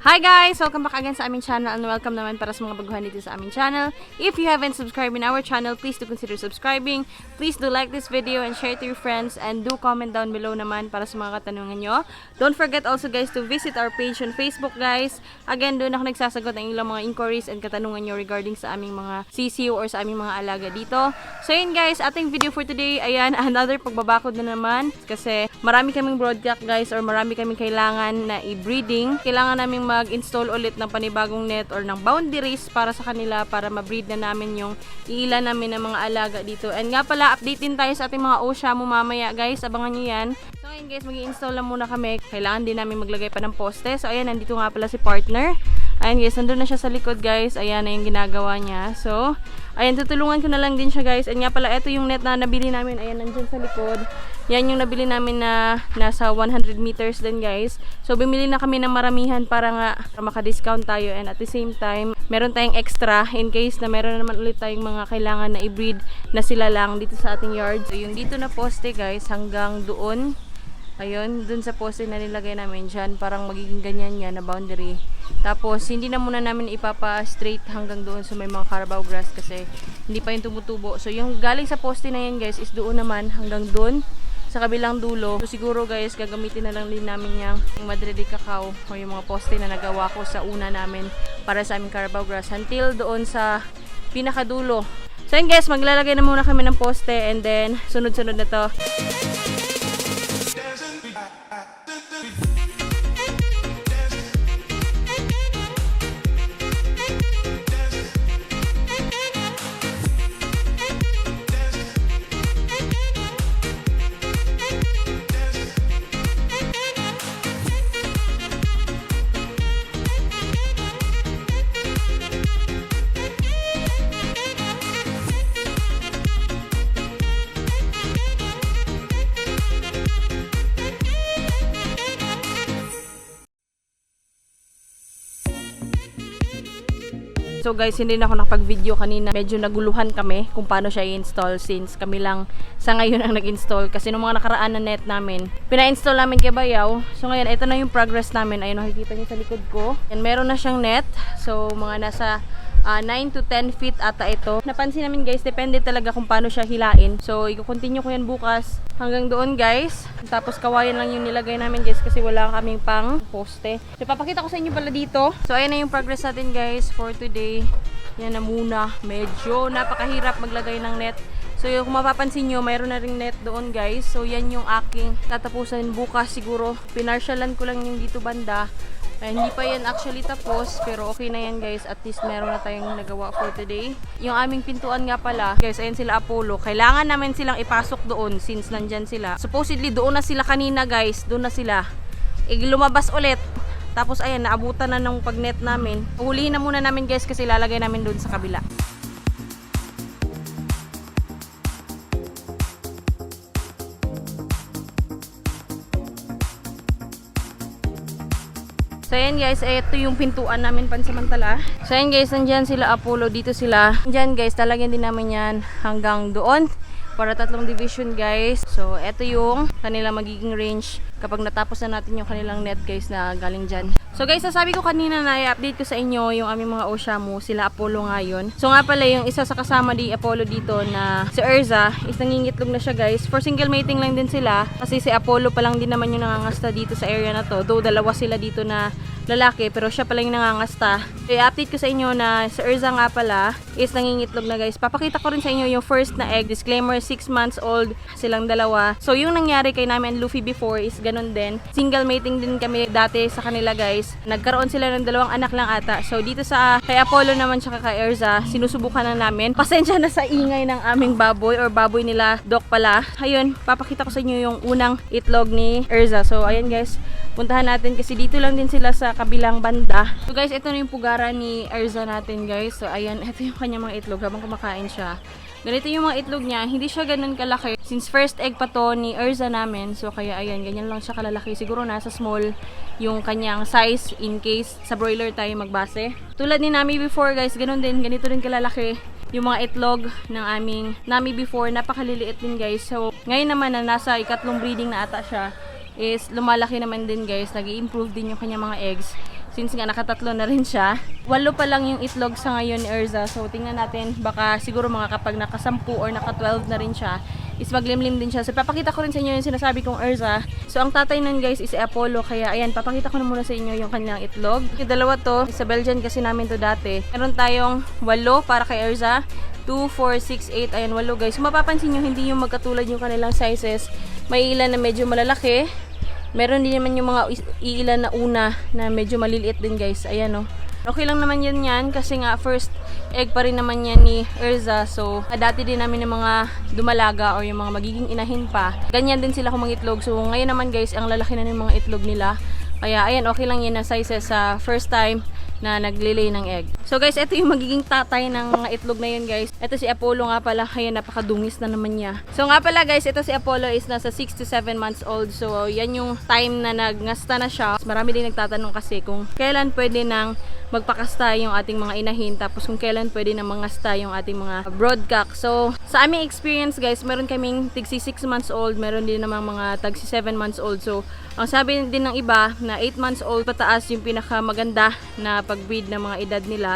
Hi guys! Welcome back again sa aming channel and welcome naman para sa mga baguhan dito sa aming channel. If you haven't subscribed in our channel, please do consider subscribing. Please do like this video and share it to your friends and do comment down below naman para sa mga katanungan nyo. Don't forget also guys to visit our page on Facebook guys. Again, doon ako nagsasagot ng ilang mga inquiries and katanungan nyo regarding sa aming mga CCU or sa aming mga alaga dito. So yun guys, ating video for today, ayan, another pagbabakod na naman kasi marami kaming broadcast guys or marami kaming kailangan na i-breeding. Kailangan naming mag-install ulit ng panibagong net or ng boundaries para sa kanila para ma-breed na namin yung iilan namin ng mga alaga dito. And nga pala, update din tayo sa ating mga OSHA mo mamaya guys, abangan nyo yan. So ngayon guys, mag-i-install lang muna kami. Kailangan din namin maglagay pa ng poste. So ayan, nandito nga pala si partner. Ayan guys, nandun na siya sa likod guys. Ayan na yung ginagawa niya. So, ayan, tutulungan ko na lang din siya guys. And nga pala, ito yung net na nabili namin. Ayan, nandyan sa likod. Yan yung nabili namin na nasa 100 meters din guys. So, bumili na kami ng maramihan para nga maka-discount tayo. And at the same time, meron tayong extra in case na meron naman ulit tayong mga kailangan na i-breed na sila lang dito sa ating yard. So, yung dito na poste guys, hanggang doon. Ayun, dun sa poste na nilagay namin dyan, parang magiging ganyan yan na boundary. Tapos, hindi na muna namin ipapa-straight hanggang doon sa may mga Carabao grass kasi hindi pa yung tumutubo. So, yung galing sa poste na yan guys is doon naman hanggang doon sa kabilang dulo. So, siguro guys, gagamitin na lang din namin yung Madrid de Cacao o yung mga poste na nagawa ko sa una namin para sa aming Carabao grass until doon sa pinakadulo. So, yun guys, maglalagay na muna kami ng poste and then sunod-sunod na to. So guys, hindi na ako nakapag-video kanina. Medyo naguluhan kami kung paano siya i-install since kami lang sa ngayon ang nag-install. Kasi nung mga nakaraan na net namin, pina-install namin kay Bayaw. So ngayon, ito na yung progress namin. Ayun, nakikita niyo sa likod ko. And meron na siyang net. So mga nasa 9 to 10 feet ata ito. Napansin namin guys, depende talaga kung paano siya hilain. So, i-continue ko yan bukas hanggang doon guys. Tapos kawayan lang yung nilagay namin guys kasi wala kaming pang poste. So, papakita ko sa inyo pala dito. So, ayan na yung progress natin guys for today. Yan na muna. Medyo napakahirap maglagay ng net. So, yung kung mapapansin nyo, mayroon na ring net doon guys. So, yan yung aking tatapusan bukas siguro. Pinarsyalan ko lang yung dito banda. Ay, hindi pa yan actually tapos, pero okay na yan guys. At least meron na tayong nagawa for today. Yung aming pintuan nga pala, guys, ayan sila Apollo. Kailangan namin silang ipasok doon since nandyan sila. Supposedly, doon na sila kanina guys. Doon na sila. Lumabas ulit. Tapos ayan, naabutan na ng pagnet namin. Hulihin na muna namin guys kasi lalagay namin doon sa kabila. So ayan guys, ito yung pintuan namin pansamantala. So ayan guys, nandyan sila Apollo, dito sila. Nandyan guys, talagyan din namin yan hanggang doon. Para 3 division guys. So ito yung kanilang magiging range kapag natapos na natin yung kanilang net guys na galing dyan. So guys, sasabi ko kanina na i-update ko sa inyo yung aming mga OSHA mo, sila Apollo ngayon. So nga pala yung isa sa kasama di Apollo dito na si Erza is nangingitlog na siya guys. For single mating lang din sila kasi si Apollo pa lang din naman yung nangangasta dito sa area na to. Though dalawa sila dito na lalaki pero siya pala yung nangangasta. So i-update ko sa inyo na si Erza nga pala is nangingitlog na guys. Papakita ko rin sa inyo yung first na egg. Disclaimer, 6 months old silang dalawa. So yung nangyari kay namin Luffy before is ganun din. Single mating din kami dati sa kanila guys. Nagkaroon sila ng 2 anak lang ata. So dito sa kay Apollo naman tsaka kay Erza, sinusubukan na namin. Pasensya na sa ingay ng aming baboy or baboy nila Doc pala. Ayun, papakita ko sa inyo yung unang itlog ni Erza. So ayan guys, puntahan natin kasi dito lang din sila sa kabilang banda. So guys, ito na yung pugara ni Erza natin guys. So ayan, ito yung kanyang mga itlog habang kumakain siya. Ganito yung mga itlog niya, hindi siya ganun kalaki. Since first egg pa to ni Erza namin, so kaya ayan, ganyan lang siya kalalaki. Siguro nasa small yung kanyang size in case sa broiler tayo magbase. Tulad ni Nami before guys, ganun din, ganito rin kalalaki yung mga itlog ng aming Nami before, napakaliliit din guys. So ngayon naman na nasa ikatlong breeding na ata siya, is lumalaki naman din guys, nag-i-improve din yung kanyang mga eggs. Since nga nakatatlo na rin siya. 8 pa lang yung itlog sa ngayon ni Erza. So tingnan natin, baka siguro mga kapag naka-10 or naka-12 na rin siya, is maglimlim din siya. So papakita ko rin sa inyo yung sinasabi kong Erza. So ang tatay nun guys is si Apollo. Kaya ayan, papakita ko na muna sa inyo yung kanilang itlog. Yung dalawa to, sa Belgian kasi namin to dati. Meron tayong 8 para kay Erza. 2, 4, 6, 8. Ayan, 8 guys. So mapapansin nyo, hindi yung magkatulad yung kanilang sizes. May ilan na medyo malalaki. Meron din naman yung mga iilan na una na medyo maliliit din guys. Ayan o. Okay lang naman yan kasi nga first egg pa rin naman yan ni Erza. So dati din namin yung mga dumalaga o yung mga magiging inahin pa. Ganyan din sila kumangitlog. So ngayon naman guys, ang lalaki na ng mga itlog nila. Kaya ayan, okay lang yan na sizes sa first time na naglilay ng egg. So guys, ito yung magiging tatay ng mga itlog na yun guys. Ito si Apollo nga pala. Ayan, napakadungis na naman niya. So nga pala guys, ito si Apollo is nasa 6 to 7 months old. So yan yung time na nagngasta na siya. Marami din nagtatanong kasi kung kailan pwede nang magpakasta yung ating mga inahin, tapos kung kailan pwede nang mangasta yung ating mga broodcock. So sa aming experience guys, meron kaming tigsi 6 months old, meron din namang mga tagsi 7 months old. So ang sabi din ng iba na 8 months old pataas yung pinakamaganda na pag-breed ng mga edad nila,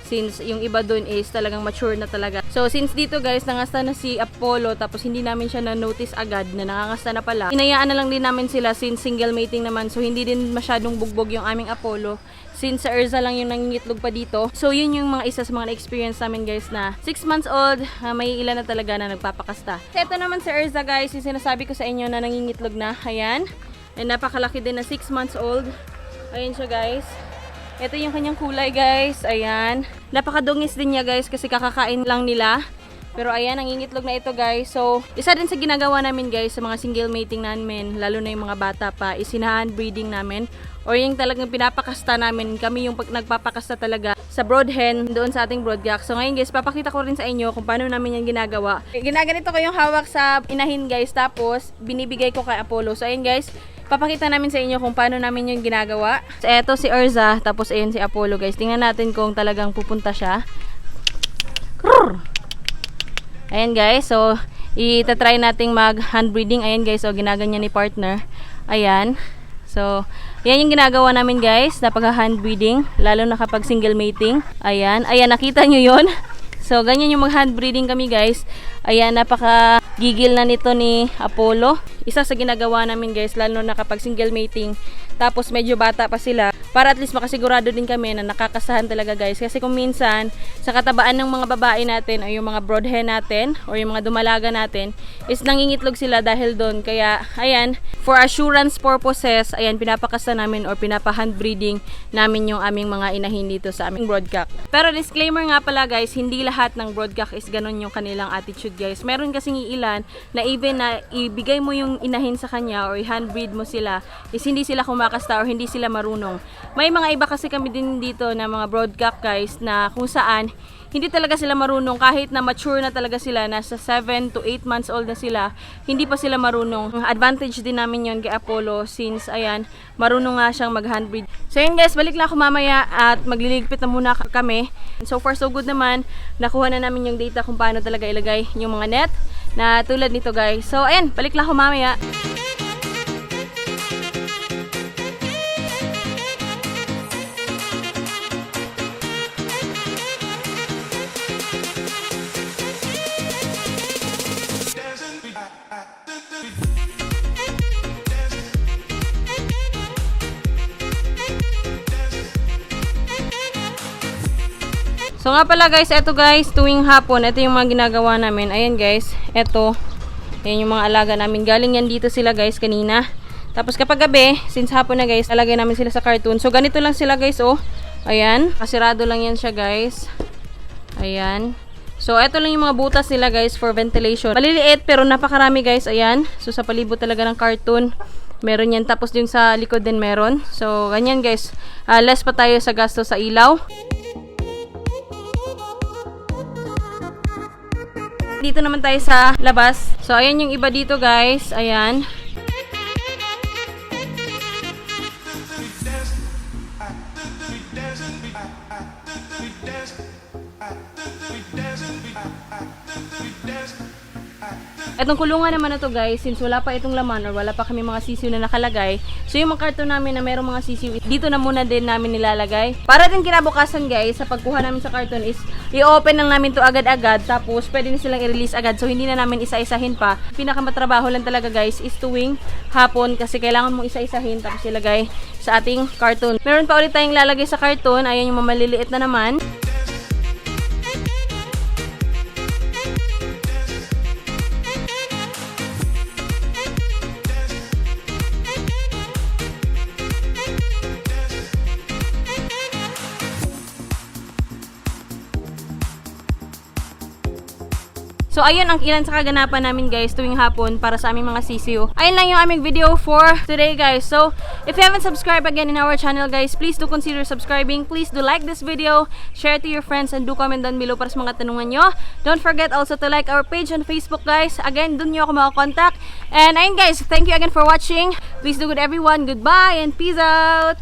since yung iba dun is talagang mature na talaga. So since dito guys, nangasta na si Apollo, tapos hindi namin siya na-notice agad na nangangasta na pala. Hinayaan na lang din namin sila since single mating naman. So hindi din masyadong bugbog yung aming Apollo. Since sa Erza lang yung nangingitlog pa dito. So yun yung mga isa sa mga experience namin guys na 6 months old, may ilan na talaga na nagpapakasta. So ito naman sa Erza guys, yung sinasabi ko sa inyo na nangingitlog na. Ayan. And napakalaki din na 6 months old. Ayan siya guys. Ito yung kanyang kulay guys. Ayan. Napakadungis din niya guys kasi kakakain lang nila. Pero ayan, nangingitlog na ito guys. So, isa din sa ginagawa namin guys sa mga single mating namin, lalo na yung mga bata pa, is hand breeding namin. Or yung talagang pinapakasta namin, kami yung nagpapakasta talaga sa brood hen doon sa ating broodcock. So ngayon guys, papakita ko rin sa inyo kung paano namin yan ginagawa. Ginaganito ko yung hawak sa inahin guys, tapos binibigay ko kay Apollo. So ayun guys, papakita namin sa inyo kung paano namin yung ginagawa. So eto si Erza, tapos ayun si Apollo guys. Tingnan natin kung talagang pupunta siya. Krrr! Ayan guys, so itatry nating mag hand breeding. Ayan guys, so ginaganyan ni partner. Ayan. So, yan yung ginagawa namin guys, napaka-hand breeding, lalo na kapag single mating. Ayan, ayan, nakita nyo yun? So, ganyan yung mag-hand breeding kami guys. Ayan, napaka-gigil na nito ni Apollo. Isa sa ginagawa namin guys, lalo na kapag single mating, tapos medyo bata pa sila, para at least makasigurado din kami na nakakasahan talaga guys. Kasi kung minsan, sa katabaan ng mga babae natin, o yung mga brood hen natin, o yung mga dumalaga natin, is nangingitlog sila dahil doon. Kaya, ayan, for assurance purposes, ayan, pinapakasta namin or pinapa-hand breeding namin yung aming mga inahin dito sa aming broodcock. Pero disclaimer nga pala guys, hindi lahat ng broodcock is ganun yung kanilang attitude guys. Meron kasing ilan na even na ibigay mo yung inahin sa kanya or hand breed mo sila, is hindi sila kumakasta or hindi sila marunong. May mga iba kasi kami din dito na mga broodcock guys na kung saan hindi talaga sila marunong kahit na mature na talaga sila, nasa 7 to 8 months old na sila, hindi pa sila marunong. Advantage din namin yon kay Apollo since ayan, marunong nga siyang mag-hand breed. So yun guys, balik lang ako mamaya at magliligpit na muna kami. So far so good naman, nakuha na namin yung data kung paano talaga ilagay yung mga net na tulad nito guys. So ayan, balik lang ako mamaya. So nga pala guys, eto guys, tuwing hapon, ito yung mga ginagawa namin. Ayan guys, eto. Ayan yung mga alaga namin. Galing yan dito sila guys kanina. Tapos kapag gabi, since hapon na guys, lalagay namin sila sa cartoon. So ganito lang sila guys, oh. Ayan, kasirado lang yan siya guys. Ayan. So eto lang yung mga butas nila guys for ventilation. Maliliit pero napakarami guys, ayan. So sa palibot talaga ng cartoon, meron yan. Tapos yung sa likod din meron. So ganyan guys, less pa tayo sa gasto sa ilaw. Dito naman tayo sa labas. So, ayan yung iba dito guys. Ayan. Etong kulungan naman na to guys, since wala pa itong laman or wala pa kami mga sisiw na nakalagay, so yung mga karton namin na merong mga sisiw, dito na muna din namin nilalagay. Para din kinabukasan guys, sa pagkuha namin sa karton is, i-open lang namin to agad-agad, tapos pwede na silang i-release agad, so hindi na namin isa-isahin pa. Pinakamatrabaho lang talaga guys is tuwing hapon, kasi kailangan mong isa-isahin, tapos ilagay sa ating karton. Meron pa ulit tayong lalagay sa karton, ayan yung mamaliliit na naman. So, ayun ang ilan sa kaganapan namin guys tuwing hapon para sa aming mga sisiw. Ayun lang yung aming video for today guys. So, if you haven't subscribed again in our channel guys, please do consider subscribing. Please do like this video, share to your friends, and do comment down below para sa mga tanungan nyo. Don't forget also to like our page on Facebook guys. Again, dun nyo ako makakontakt. And ayun guys, thank you again for watching. Please do good everyone. Goodbye and peace out!